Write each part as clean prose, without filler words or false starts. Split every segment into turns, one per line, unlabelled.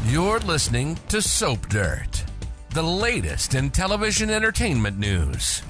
You're listening to Soap Dirt, the latest in television entertainment news.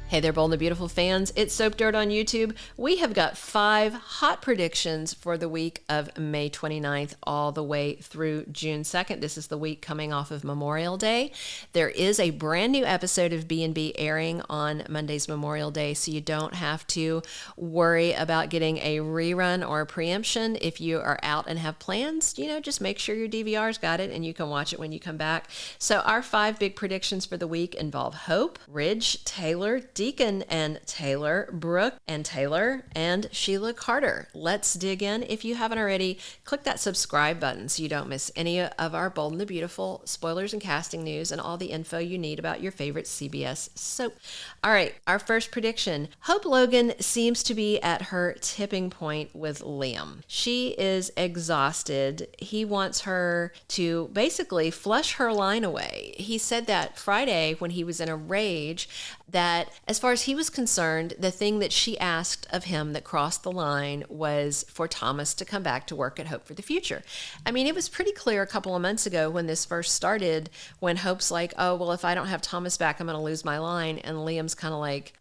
Hey there, Bold and the Beautiful fans. It's Soap Dirt on YouTube. We have got 5 hot predictions for the week of May 29th all the way through June 2nd. This is the week coming off of Memorial Day. There is a brand new episode of B&B airing on Monday's Memorial Day, so you don't have to worry about getting a rerun or a preemption. If you are out and have plans, just make sure your DVR's got it and you can watch it when you come back. So our 5 big predictions for the week involve Hope, Ridge, Taylor, Deacon and Taylor, Brooke and Taylor, and Sheila Carter. Let's dig in. If you haven't already, click that subscribe button so you don't miss any of our Bold and the Beautiful spoilers and casting news and all the info you need about your favorite CBS soap. All right, our first prediction. Hope Logan seems to be at her tipping point with Liam. She is exhausted. He wants her to basically flush her line away. He said that Friday when he was in a rage that as far as he was concerned, the thing that she asked of him that crossed the line was for Thomas to come back to work at Hope for the Future. I mean, it was pretty clear a couple of months ago when this first started, when Hope's like, oh, well, if I don't have Thomas back, I'm going to lose my line. And Liam's kind of like,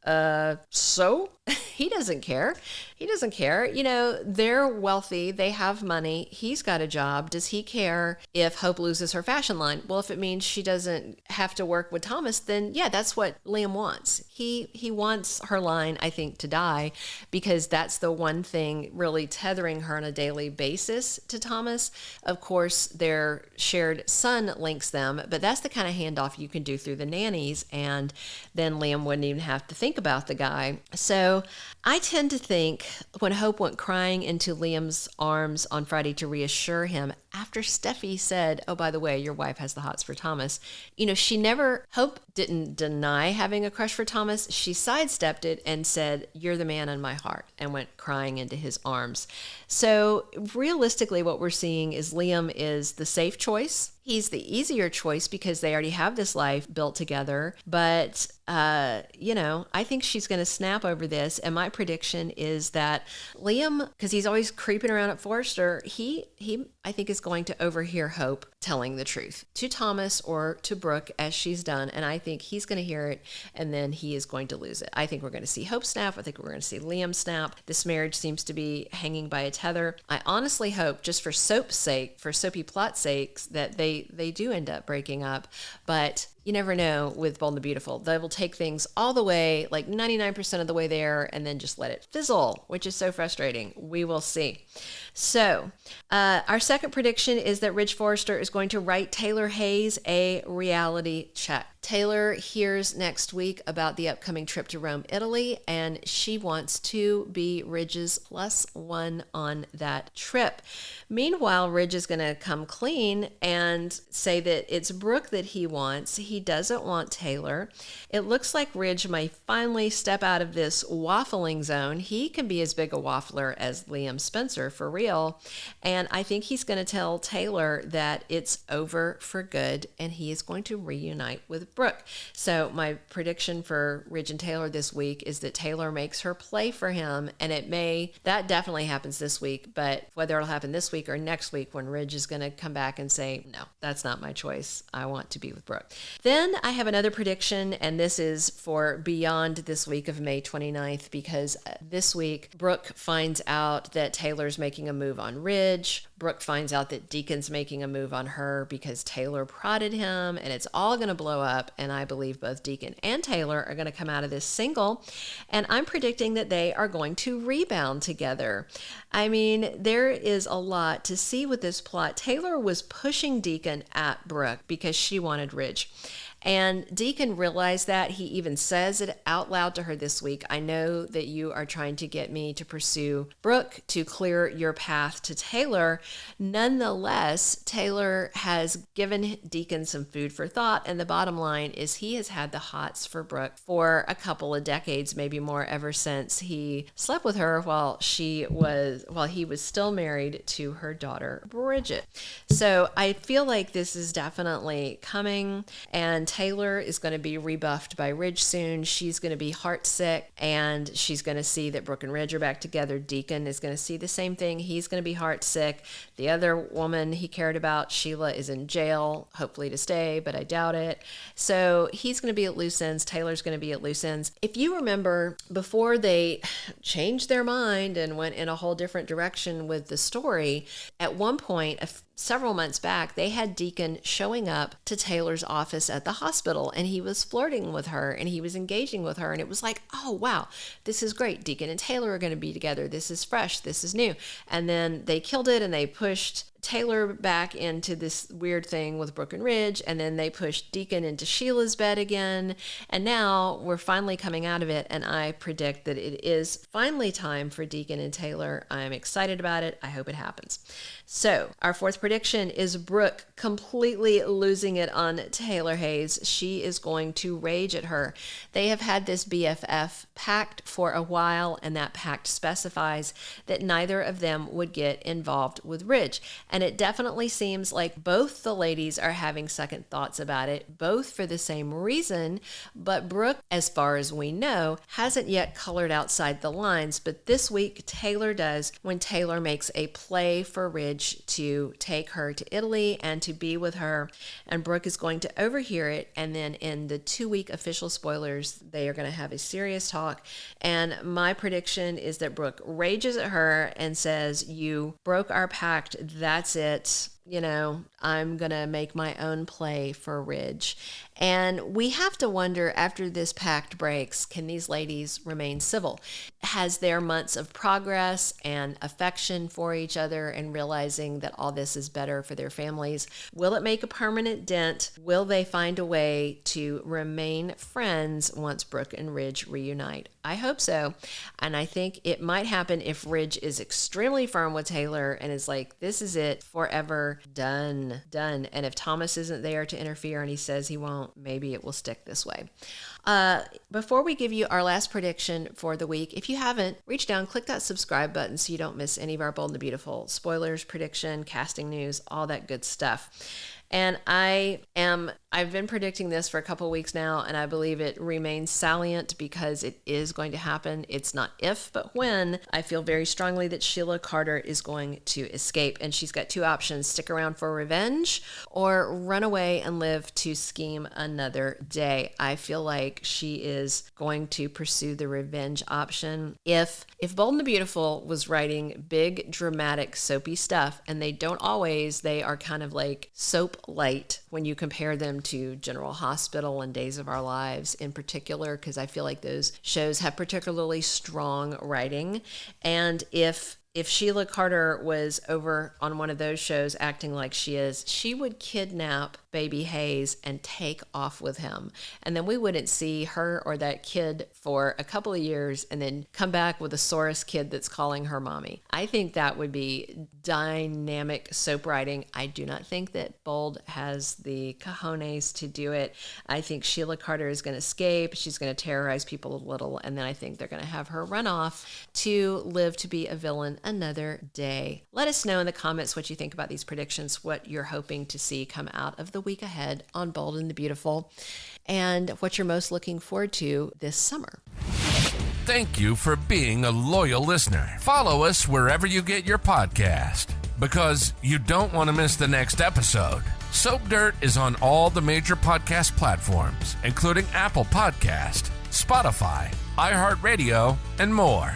so? He doesn't care. He doesn't care. They're wealthy. They have money. He's got a job. Does he care if Hope loses her fashion line? Well, if it means she doesn't have to work with Thomas, then yeah, that's what Liam wants. He wants her line, I think, to die because that's the one thing really tethering her on a daily basis to Thomas. Of course, their shared son links them, but that's the kind of handoff you can do through the nannies, and then Liam wouldn't even have to think about the guy. So I tend to think when Hope went crying into Liam's arms on Friday to reassure him, after Steffi said, oh, by the way, your wife has the hots for Thomas, Hope didn't deny having a crush for Thomas. She sidestepped it and said, you're the man in my heart, and went crying into his arms. So realistically, what we're seeing is Liam is the safe choice. He's the easier choice because they already have this life built together. But, I think she's going to snap over this. And my prediction is that Liam, because he's always creeping around at Forrester, he I think is going to overhear Hope telling the truth to Thomas or to Brooke as she's done. And I think he's going to hear it and then he is going to lose it. I think we're going to see Hope snap. I think we're going to see Liam snap. This marriage seems to be hanging by a tether. I honestly hope, just for soap's sake, for soapy plot sakes, that they do end up breaking up. But you never know with Bold and the Beautiful. They will take things all the way, like 99% of the way there, and then just let it fizzle, which is so frustrating. We will see. So our second prediction is that Ridge Forrester is going to write Taylor Hayes a reality check. Taylor hears next week about the upcoming trip to Rome, Italy, and she wants to be Ridge's +1 on that trip. Meanwhile, Ridge is going to come clean and say that it's Brooke that he wants. He doesn't want Taylor. It looks like Ridge may finally step out of this waffling zone. He can be as big a waffler as Liam Spencer, for real. And I think he's going to tell Taylor that it's over for good and he is going to reunite with Brooke. So my prediction for Ridge and Taylor this week is that Taylor makes her play for him, and that definitely happens this week, but whether it'll happen this week or next week when Ridge is going to come back and say, no, that's not my choice. I want to be with Brooke. Then I have another prediction, and this is for beyond this week of May 29th, because this week Brooke finds out that Taylor's making a move on Ridge. Brooke finds out that Deacon's making a move on her because Taylor prodded him, and it's all going to blow up. And I believe both Deacon and Taylor are going to come out of this single. And I'm predicting that they are going to rebound together. I mean, there is a lot to see with this plot. Taylor was pushing Deacon at Brooke because she wanted Ridge. And Deacon realized that. He even says it out loud to her this week. I know that you are trying to get me to pursue Brooke to clear your path to Taylor. Nonetheless, Taylor has given Deacon some food for thought. And the bottom line is he has had the hots for Brooke for a couple of decades, maybe more, ever since he slept with her while he was still married to her daughter, Bridget. So I feel like this is definitely coming. And Taylor is going to be rebuffed by Ridge soon. She's going to be heartsick, and she's going to see that Brooke and Ridge are back together. Deacon is going to see the same thing. He's going to be heartsick. The other woman he cared about, Sheila, is in jail, hopefully to stay, but I doubt it. So he's going to be at loose ends. Taylor's going to be at loose ends. If you remember, before they changed their mind and went in a whole different direction with the story, at one point, several months back, they had Deacon showing up to Taylor's office at the hospital, and he was flirting with her and he was engaging with her. And it was like, oh, wow, this is great. Deacon and Taylor are going to be together. This is fresh. This is new. And then they killed it, and they pushed Taylor back into this weird thing with Brooke and Ridge, and then they pushed Deacon into Sheila's bed again, and now we're finally coming out of it, and I predict that it is finally time for Deacon and Taylor. I'm excited about it. I hope it happens. So our fourth prediction is Brooke completely losing it on Taylor Hayes. She is going to rage at her. They have had this BFF pact for a while, and that pact specifies that neither of them would get involved with Ridge. And it definitely seems like both the ladies are having second thoughts about it, both for the same reason. But Brooke, as far as we know, hasn't yet colored outside the lines. But this week, Taylor does, when Taylor makes a play for Ridge to take her to Italy and to be with her. And Brooke is going to overhear it. And then in the 2-week official spoilers, they are going to have a serious talk. And my prediction is that Brooke rages at her and says, "You broke our pact. That's it. You know, I'm going to make my own play for Ridge." And we have to wonder, after this pact breaks, can these ladies remain civil? Has their months of progress and affection for each other and realizing that all this is better for their families, will it make a permanent dent? Will they find a way to remain friends once Brooke and Ridge reunite? I hope so. And I think it might happen if Ridge is extremely firm with Taylor and is like, this is it, forever, done. And if Thomas isn't there to interfere and he says he won't, maybe it will stick this way. Before we give you our last prediction for the week, if you haven't, reach down, click that subscribe button so you don't miss any of our Bold and the Beautiful spoilers, prediction, casting news, all that good stuff. And I've been predicting this for a couple of weeks now, and I believe it remains salient because it is going to happen. It's not if, but when. I feel very strongly that Sheila Carter is going to escape, and she's got two options: stick around for revenge or run away and live to scheme another day. I feel like she is going to pursue the revenge option. If Bold and the Beautiful was writing big, dramatic, soapy stuff, and they don't always, they are kind of like soap light when you compare them to General Hospital and Days of Our Lives in particular, because I feel like those shows have particularly strong writing. And if Sheila Carter was over on one of those shows acting like she is, she would kidnap baby Hayes and take off with him. And then we wouldn't see her or that kid for a couple of years and then come back with a Saurus kid that's calling her mommy. I think that would be dynamic soap writing. I do not think that Bold has the cojones to do it. I think Sheila Carter is going to escape. She's going to terrorize people a little. And then I think they're going to have her run off to live to be a villain another day. Let us know in the comments what you think about these predictions, what you're hoping to see come out of the week ahead on Bold and the Beautiful, and what you're most looking forward to this summer.
Thank you for being a loyal listener. Follow us wherever you get your podcast, because you don't want to miss the next episode. Soap Dirt is on all the major podcast platforms, including Apple Podcast, Spotify, iHeartRadio, and more.